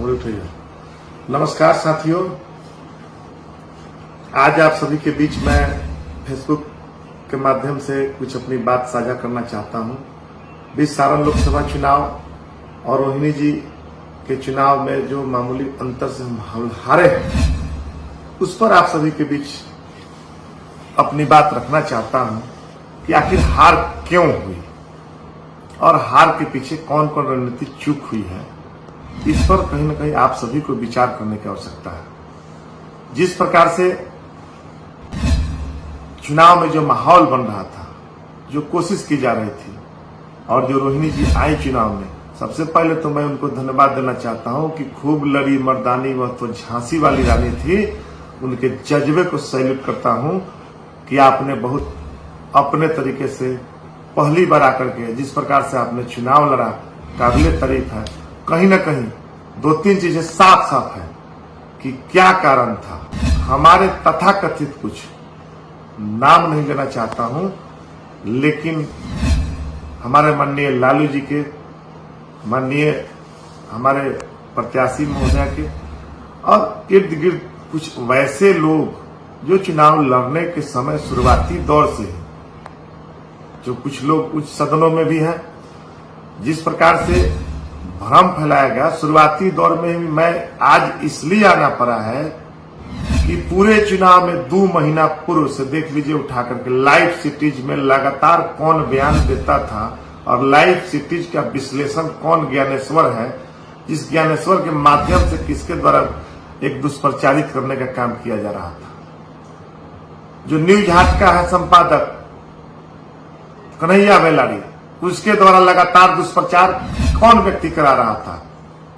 उठिए। नमस्कार साथियों, आज आप सभी के बीच मैं फेसबुक के माध्यम से कुछ अपनी बात साझा करना चाहता हूं। 20 सारण लोकसभा चुनाव और रोहिणी जी के चुनाव में जो मामूली अंतर से हम हारे हैं, उस पर आप सभी के बीच अपनी बात रखना चाहता हूं कि आखिर हार क्यों हुई और हार के पीछे कौन कौन रणनीतिक चूक हुई है। इस पर कहीं ना कहीं आप सभी को विचार करने की आवश्यकता है। जिस प्रकार से चुनाव में जो माहौल बन रहा था, जो कोशिश की जा रही थी, और जो रोहिणी जी आई चुनाव में, सबसे पहले तो मैं उनको धन्यवाद देना चाहता हूं कि खूब लड़ी मर्दानी, वह तो झांसी वाली रानी थी। उनके जज्बे को सैल्यूट करता हूं कि आपने बहुत अपने तरीके से पहली बार आकर के जिस प्रकार से आपने चुनाव लड़ा, काबिले तारीफ है। कहीं ना कहीं 2-3 चीजें साफ साफ है कि क्या कारण था। हमारे तथाकथित, कुछ नाम नहीं लेना चाहता हूं, लेकिन हमारे माननीय लालू जी के, माननीय हमारे प्रत्याशी महोदय के, और इर्द गिर्द कुछ वैसे लोग जो चुनाव लड़ने के समय शुरुआती दौर से, जो कुछ लोग कुछ सदनों में भी हैं, जिस प्रकार से भ्रम फैलाया गया शुरुआती दौर में ही, मैं आज इसलिए आना पड़ा है कि पूरे चुनाव में 2 महीना पूर्व से देख लीजिए, उठा करके लाइव सिटीज में लगातार कौन बयान देता था और लाइव सिटीज का विश्लेषण कौन ज्ञानेश्वर है, जिस ज्ञानेश्वर के माध्यम से किसके द्वारा एक दुष्प्रचारित करने का काम किया जा रहा था। जो न्यूज हाट का है संपादक कन्हैया बेलारी, उसके द्वारा लगातार दुष्प्रचार कौन व्यक्ति करा रहा था,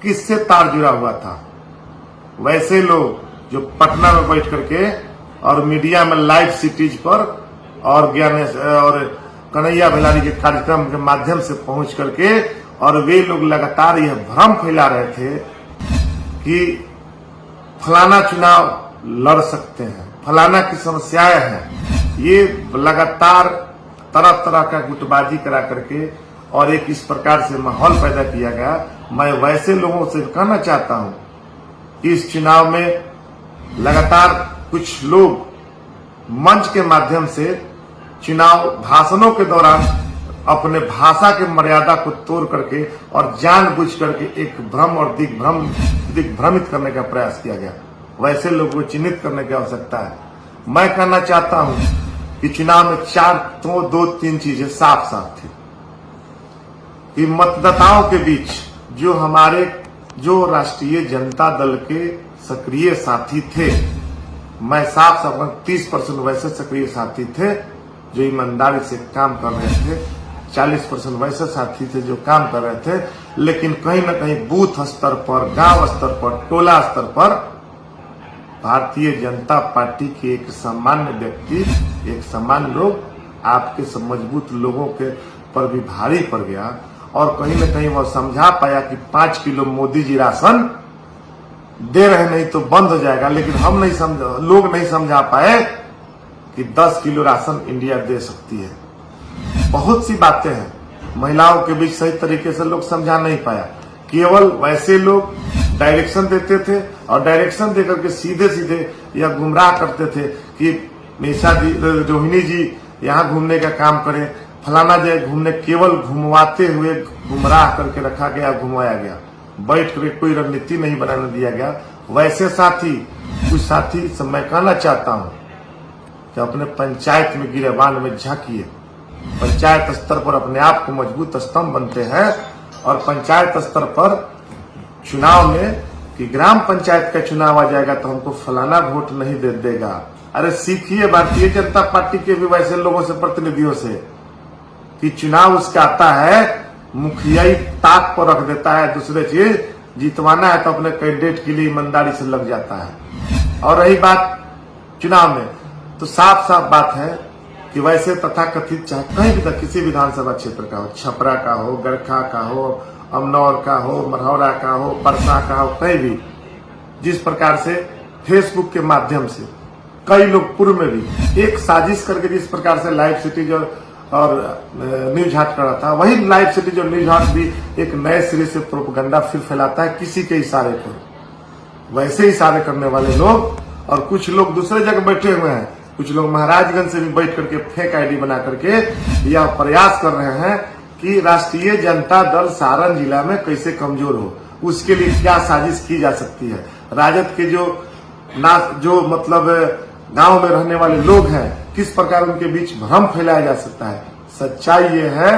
किससे तार जुड़ा हुआ था। वैसे लोग जो पटना में बैठ करके और मीडिया में लाइव सिटीज पर और कन्हैया बेलारी के कार्यक्रम के माध्यम से पहुंच करके, और वे लोग लगातार यह भ्रम फैला रहे थे कि फलाना चुनाव लड़ सकते हैं, फलाना की समस्याएं हैं। ये लगातार तरह तरह का गुटबाजी करा करके और एक इस प्रकार से माहौल पैदा किया गया। मैं वैसे लोगों से कहना चाहता हूं कि इस चुनाव में लगातार कुछ लोग मंच के माध्यम से चुनाव भाषणों के दौरान अपने भाषा के मर्यादा को तोड़ करके और जानबूझ करके एक भ्रम और दिग्भ्रमित करने का प्रयास किया गया। वैसे लोगों को चिन्हित करने की आवश्यकता है। मैं कहना चाहता हूं कि चुनाव में 2-3 चीजें साफ साफ थी कि मतदाताओं के बीच जो राष्ट्रीय जनता दल के सक्रिय साथी थे, मैं साफ साफ 30% वैसे सक्रिय साथी थे जो ईमानदारी से काम कर रहे थे, 40% वैसे साथी थे जो काम कर रहे थे, लेकिन कहीं ना कहीं बूथ स्तर पर, गांव स्तर पर, टोला स्तर पर भारतीय जनता पार्टी के एक सामान्य व्यक्ति, एक सामान्य लोग आपके मजबूत लोगों के पर भी भारी पड़ गया। और कहीं न कहीं वह समझा पाया कि 5 किलो मोदी जी राशन दे रहे, नहीं तो बंद हो जाएगा। लेकिन लोग नहीं समझा पाए कि 10 किलो राशन इंडिया दे सकती है। बहुत सी बातें हैं महिलाओं के बीच सही तरीके से लोग समझा नहीं पाया। केवल वैसे लोग डायरेक्शन देते थे और डायरेक्शन देकर के सीधे सीधे या गुमराह करते थे कि निशा जी, रोहिणी जी यहाँ घूमने का काम करें, फलाना जगह घूमने, केवल घुमवाते हुए गुमराह करके रखा गया, घुमाया गया, बैठ कर कोई रणनीति नहीं बनाने दिया गया। वैसे साथी, कुछ साथी से मैं कहना चाहता हूं कि अपने पंचायत में गिरेबान में झांकिए। पंचायत स्तर पर अपने आप को मजबूत स्तंभ बनते हैं, और पंचायत स्तर पर चुनाव में कि ग्राम पंचायत का चुनाव आ जाएगा तो हमको फलाना वोट नहीं दे देगा। अरे सीखिए भारतीय जनता पार्टी के भी वैसे लोगों से, प्रतिनिधियों से, कि चुनाव उसका आता है, मुखिया ही ताक पर रख देता है, दूसरे चीज जीतवाना है तो अपने कैंडिडेट के लिए ईमानदारी से लग जाता है। और रही बात चुनाव में, तो साफ साफ बात है कि वैसे तथाकथित चाहे कहीं भी किसी विधानसभा क्षेत्र का हो, छपरा का हो, गरखा का हो, अमनौर का हो, मरहौरा का हो, परसा का हो, कहीं भी जिस प्रकार से फेसबुक के माध्यम से कई लोग पूर्व में भी एक साजिश करके जिस प्रकार से लाइव सिटीज और न्यूज हाट कर रहा था, वही लाइव सिटी जो न्यूज हाट भी एक नए सिरे से प्रोपेगेंडा फिर फैलाता है किसी के इशारे पर। वैसे इशारे करने वाले लोग और कुछ लोग दूसरे जगह बैठे हुए हैं, कुछ लोग महाराजगंज से भी बैठ करके फेक आईडी बना करके यह प्रयास कर रहे हैं कि राष्ट्रीय जनता दल सारण जिला में कैसे कमजोर हो, उसके लिए क्या साजिश की जा सकती है। राजद के जो मतलब गांव में रहने वाले लोग हैं, किस प्रकार उनके बीच भ्रम फैलाया जा सकता है। सच्चाई ये है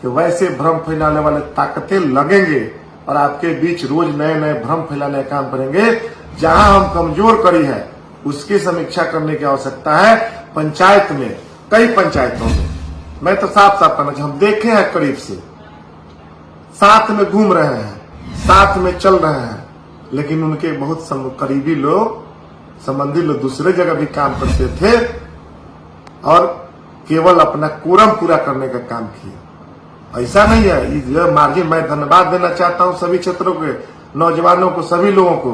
कि वैसे भ्रम फैलाने वाले ताकतें लगेंगे और आपके बीच रोज नए नए भ्रम फैलाने का काम करेंगे। जहां हम कमजोर कड़ी है उसकी समीक्षा करने की आवश्यकता है। पंचायत में, कई पंचायतों में, मैं तो साफ साफ कहना चाहूँ, हम देखे हैं करीब से, साथ में घूम रहे हैं, साथ में चल रहे हैं, लेकिन उनके बहुत करीबी लोग, संबंधी लोग दूसरे जगह भी काम करते थे और केवल अपना कोरम पूरा करने का काम किया। ऐसा नहीं है। यह मार्जिन, मैं धन्यवाद देना चाहता हूं सभी क्षेत्रों के नौजवानों को, सभी लोगों को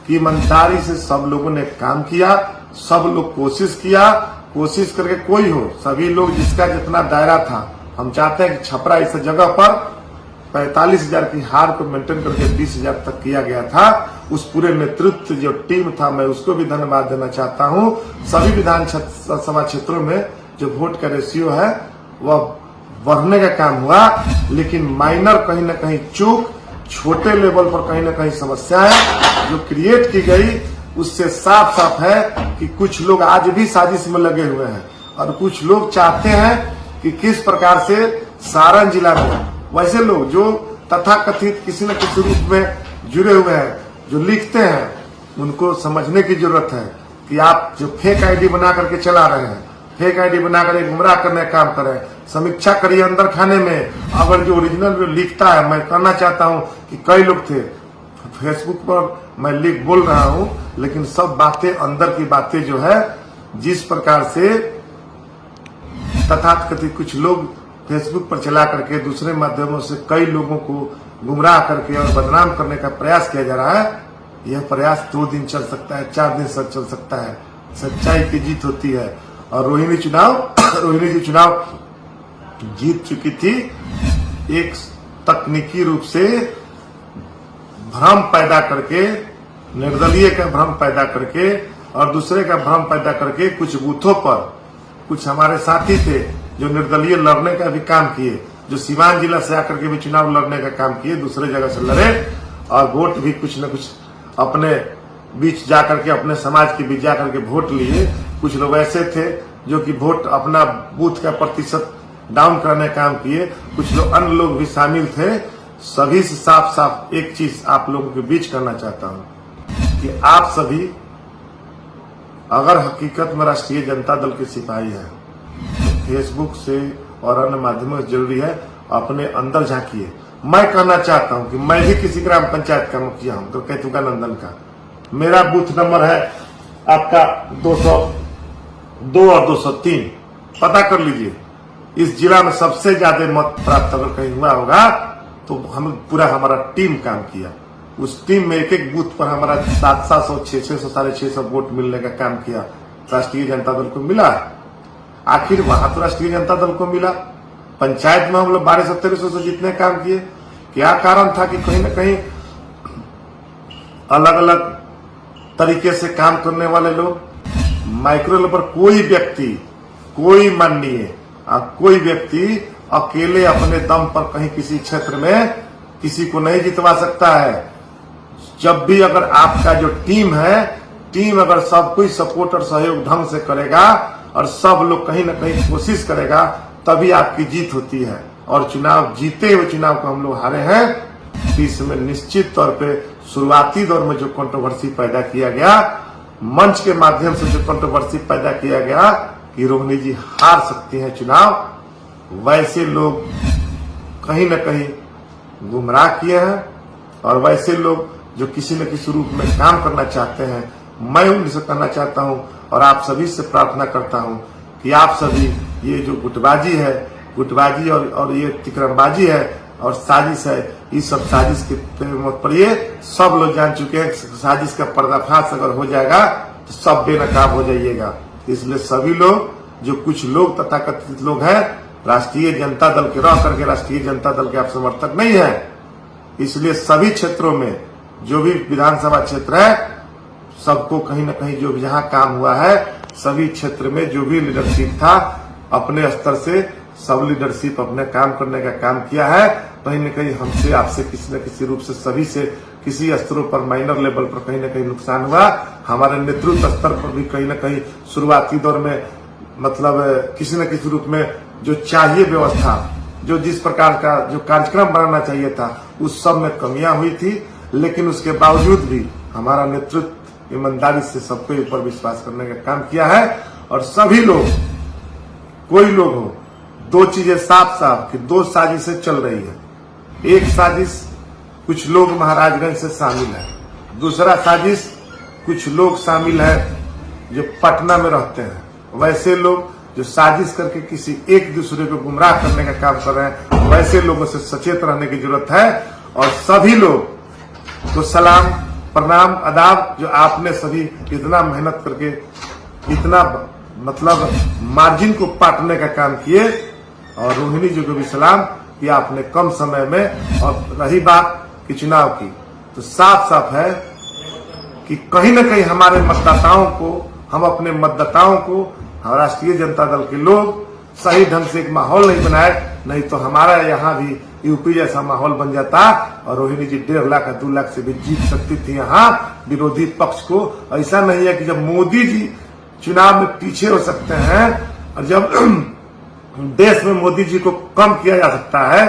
कि ईमानदारी से सब लोगों ने काम किया, सब लोग कोशिश किया, कोशिश करके कोई हो, सभी लोग जिसका जितना दायरा था। हम चाहते हैं कि छपरा इस जगह पर 45,000 की हार को मेंटेन करके 20,000 तक किया गया था। उस पूरे नेतृत्व जो टीम था, मैं उसको भी धन्यवाद देना चाहता हूं। सभी विधानसभा क्षेत्रों में जो वोट का रेशियो है वह बढ़ने का काम हुआ, लेकिन माइनर कहीं ना कहीं चूक, छोटे लेवल पर कहीं ना कहीं समस्याएं जो क्रिएट की गई, उससे साफ साफ है कि कुछ लोग आज भी साजिश में लगे हुए हैं और कुछ लोग चाहते हैं कि किस प्रकार से सारण जिला में वैसे लोग जो तथाकथित किसी न किसी रूप में जुड़े हुए हैं, जो लिखते हैं, उनको समझने की जरूरत है कि आप जो फेक आईडी बना करके चला रहे हैं, फेक आईडी बनाकर एक गुमराह करने का काम करें। समीक्षा करिए अंदर खाने में। अगर जो ओरिजिनल जो लिखता है, मैं कहना चाहता हूं कि कई लोग थे फेसबुक पर, मैं लिख बोल रहा हूं, लेकिन सब बातें अंदर की बातें जो है, जिस प्रकार से तथाकथित कुछ लोग फेसबुक पर चला करके दूसरे माध्यमों से कई लोगों को गुमराह करके और बदनाम करने का प्रयास किया जा रहा है, यह प्रयास 2 दिन चल सकता है, 4 दिन तक चल सकता है। सच्चाई की जीत होती है। और रोहिणी जी चुनाव जीत चुकी थी एक तकनीकी रूप से भ्रम पैदा करके, निर्दलीय का भ्रम पैदा करके और दूसरे का भ्रम पैदा करके। कुछ बूथों पर कुछ हमारे साथी थे जो निर्दलीय लड़ने का भी काम किए, जो सीवान जिला से आकर के भी चुनाव लड़ने का काम किए, दूसरे जगह से लड़े और वोट भी कुछ न कुछ अपने बीच जाकर के, अपने समाज के बीच जाकर के वोट लिए। कुछ लोग ऐसे थे जो कि वोट अपना बूथ का प्रतिशत डाउन करने का काम किए। कुछ लोग अन्य लोग भी शामिल थे। सभी से साफ साफ एक चीज आप लोगों के बीच करना चाहता हूं कि आप सभी अगर हकीकत में राष्ट्रीय जनता दल के सिपाही हैं, फेसबुक से और अन्य माध्यमों से जरूरी है अपने अंदर झांकिए। मैं कहना चाहता हूं कि मैं भी किसी ग्राम पंचायत का मुखिया हूं, तो कैथुका नंदन का। मेरा बूथ नंबर है आपका 202 और 203, पता कर लीजिए। इस जिला में सबसे ज्यादा मत प्राप्त अगर कहीं हुआ होगा तो हम पूरा हमारा टीम काम किया। उस टीम में एक एक बूथ पर हमारा 700, 600, 650 वोट मिलने का काम किया। राष्ट्रीय जनता दल को मिला। आखिर वहां तो राष्ट्रीय जनता दल को मिला। पंचायत में हम लोग 1200-1300 से जितने काम किए, क्या कारण था कि कहीं ना कहीं अलग अलग तरीके से काम करने वाले लोग, माइक्रो लेवल पर कोई व्यक्ति, कोई माननीय कोई व्यक्ति अकेले अपने दम पर कहीं किसी क्षेत्र में किसी को नहीं जितवा सकता है। जब भी अगर आपका जो टीम है, टीम अगर सब कोई सपोर्ट और सहयोग ढंग से करेगा और सब लोग कहीं ना कहीं कोशिश करेगा, तभी आपकी जीत होती है। और चुनाव जीते हुए चुनाव को हम लोग हारे हैं, तो इसमें निश्चित तौर पे शुरुआती दौर में जो कंट्रोवर्सी पैदा किया गया, मंच के माध्यम से जो कंट्रोवर्सी पैदा किया गया कि रोहिणी जी हार सकती हैं चुनाव, वैसे लोग कहीं न कहीं गुमराह किए हैं। और वैसे लोग जो किसी न किसी रूप में काम करना चाहते हैं, मैं उनसे कहना चाहता हूं और आप सभी से प्रार्थना करता हूं कि आप सभी ये जो गुटबाजी है, गुटबाजी और ये तिकरमबाजी है और साजिश है, इस सब साजिश के मत पड़िए। सब लोग जान चुके हैं साजिश का पर्दाफाश अगर हो जाएगा तो सब बेनकाब हो जाइएगा। इसलिए सभी लोग, जो कुछ लोग तथाकथित लोग हैं, राष्ट्रीय जनता दल के रह करके राष्ट्रीय जनता दल के आप समर्थक नहीं है। इसलिए सभी क्षेत्रों में जो भी विधानसभा क्षेत्र है, सबको कहीं ना कहीं जो जहां काम हुआ है, सभी क्षेत्र में जो भी लीडरशिप था, अपने स्तर से सब लीडरशिप अपने काम करने का काम किया है। कहीं न कहीं हमसे आपसे किसी न किसी रूप से सभी से किसी स्तरों पर माइनर लेवल पर कहीं न कहीं नुकसान हुआ। हमारे नेतृत्व स्तर पर भी कहीं न कहीं शुरुआती दौर में मतलब किसी न किसी रूप में जो चाहिए व्यवस्था, जो जिस प्रकार का जो कार्यक्रम बनाना चाहिए था, उस सब में कमियां हुई थी। लेकिन उसके बावजूद भी हमारा नेतृत्व ईमानदारी से सबके ऊपर विश्वास करने का काम किया है। और सभी लोग, कोई लोग हो, दो चीजें साफ साफ कि दो साजिशें चल रही है। एक साजिश कुछ लोग महाराजगंज से शामिल है, दूसरा साजिश कुछ लोग शामिल है जो पटना में रहते हैं। वैसे लोग जो साजिश करके किसी एक दूसरे को गुमराह करने का काम कर रहे हैं, वैसे लोगों से सचेत रहने की जरूरत है। और सभी लोग को सलाम, प्रणाम, आदाब, जो आपने सभी इतना मेहनत करके इतना मतलब मार्जिन को पाटने का काम किए। और रोहिणी जी को भी सलाम कि आपने कम समय में, और रही बात कि चुनाव की, तो साफ साफ है कि कहीं न कहीं हमारे मतदाताओं को, हम अपने मतदाताओं को, राष्ट्रीय जनता दल के लोग सही ढंग से एक माहौल नहीं बनाए, नहीं तो हमारा यहाँ भी यूपी जैसा माहौल बन जाता और रोहिणी जी 1.5 लाख 2 लाख से भी जीत सकती थी यहाँ विरोधी पक्ष को। ऐसा नहीं है कि जब मोदी जी चुनाव में पीछे हो सकते हैं और जब देश में मोदी जी को कम किया जा सकता है,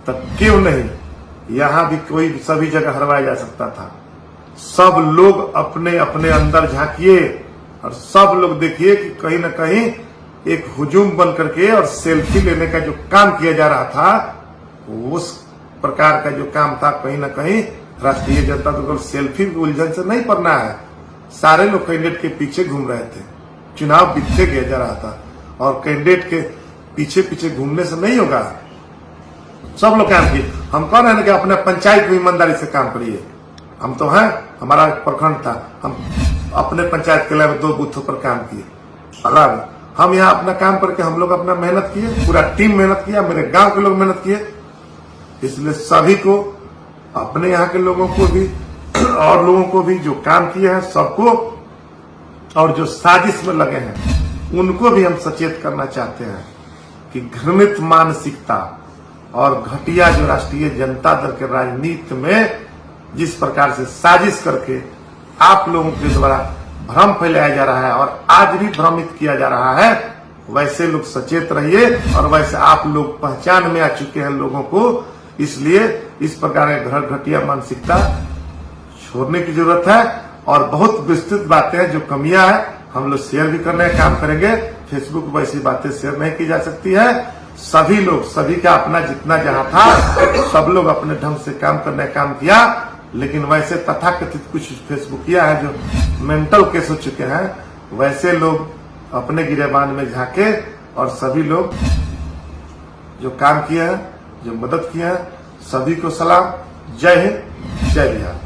तब क्यों नहीं यहाँ भी कोई सभी जगह हरवाया जा सकता था। सब लोग अपने अपने अंदर झांकिए और सब लोग देखिए कि कहीं न कहीं एक हुजूम बन करके और सेल्फी लेने का जो काम किया जा रहा था, उस प्रकार का जो काम था, कहीं न कहीं राष्ट्रीय जनता दल सेल्फी उलझन से नहीं पड़ना है। सारे लोग कैंडिडेट के पीछे घूम रहे थे, चुनाव बीतते गया जा रहा था और कैंडिडेट के पीछे पीछे घूमने से नहीं होगा। सब लोग काम किए। हम कौन है कि अपने पंचायत में ईमानदारी से काम करिए। हम तो हैं, हमारा प्रखंड था, हम अपने पंचायत के लिए 2 बूथों पर काम किए। अगर हम यहाँ अपना काम करके हम लोग अपना मेहनत किए, पूरा टीम मेहनत किया, मेरे गांव के लोग मेहनत किए। इसलिए सभी को, अपने यहाँ के लोगों को भी और लोगों को भी जो काम किए हैं सबको, और जो साजिश में लगे हैं उनको भी हम सचेत करना चाहते हैं कि घृणित मानसिकता और घटिया जो राष्ट्रीय जनता दल के राजनीति में जिस प्रकार से साजिश करके आप लोगों के द्वारा भ्रम फैलाया जा रहा है और आज भी भ्रमित किया जा रहा है, वैसे लोग सचेत रहिए। और वैसे आप लोग पहचान में आ चुके हैं लोगों को, इसलिए इस प्रकार के घटिया मानसिकता छोड़ने की जरूरत है। और बहुत विस्तृत बातें हैं, जो कमियां हैं हम लोग शेयर भी करने का काम करेंगे। फेसबुक पर ऐसी बातें शेयर नहीं की जा सकती है। सभी लोग, सभी का अपना जितना जहां था, सब लोग अपने ढंग से काम करने का काम किया। लेकिन वैसे तथाकथित कुछ फेसबुकिया है जो मेंटल केस हो चुके हैं, वैसे लोग अपने गिरेबान में झांके। और सभी लोग जो काम किए हैं, जो मदद किए हैं, सभी को सलाम। जय हिंद, जय बिहार।